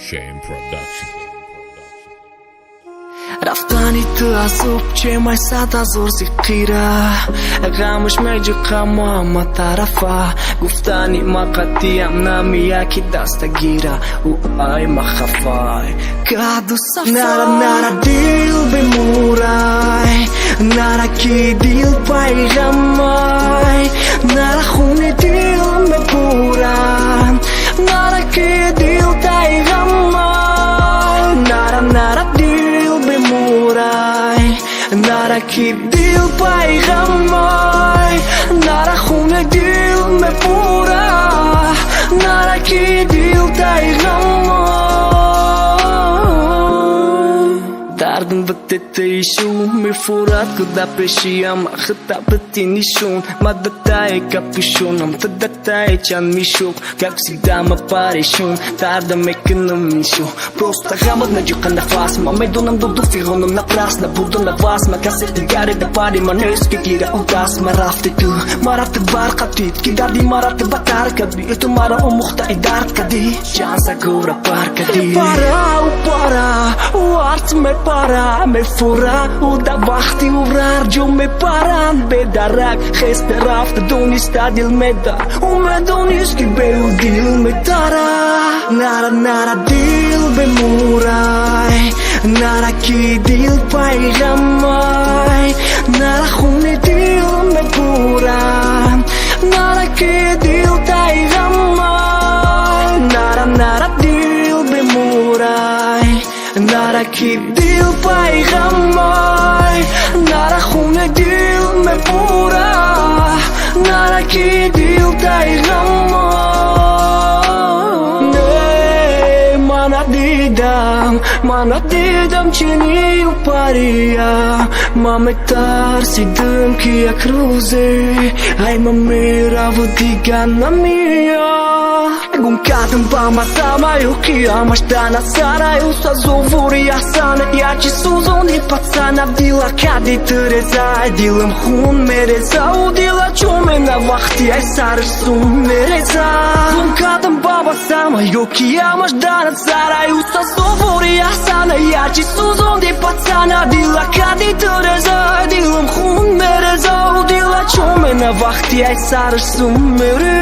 Shame Production. رفتنی تو از اوب چه مای صد هزار زیقیره غمش میجه قمام طرفه گفتنی ما قدیم نمی یکی دست گیره او آی ما خفای قدو صفای نره دیل بمورای نره کی دیل پیغمای نره خونه دیل مپورم نره کی دیل تایغمای نره دیل بمورای نره کی دیل پیغمای نره خونه دیل مپورا نره کی دیل تایغمای دردم بتت ایشون میفورد کدا پیشیم خطا بتینیشون مدتای کپیشونم تدتای چند میشو کاکسی دام پاریشون دردم میکنم میشو просто гамот на дюка на фас маме донам до фигоном на прасна буду на вас ма касе тигаре да пари ма нески кира удас ма рафте ту марат баркатит кидади марат батаркади это мара умухта идар кади шанса гора паркади para o art me para me fura o da vachti o radio me paran bedarak geste raft don sta dil meda o me don iski beu dil me tara nara dil be murai nara ki dil paigamai nara khune dil me pura nara ki dil taigamai nara dil be murai nara ki dil paigamai nara khune dil me pura nara ki dil taigamai mana didam chini uparia mame tar si dum ki a cruze ai mamera vudiga na mia gun kadam ba masama eu que amas dana sara eu só zovuri asana я ci suzon ni patsana dila kadi tereza dilam hun mereza udila chume na vachti ai sar sum mereza gun kadam ba masama eu que amas dana sara eu só zovuri asana я ci suzon ni patsana dila kadi tereza dilam hun mereza udila chume na vachti ai sar sum mereza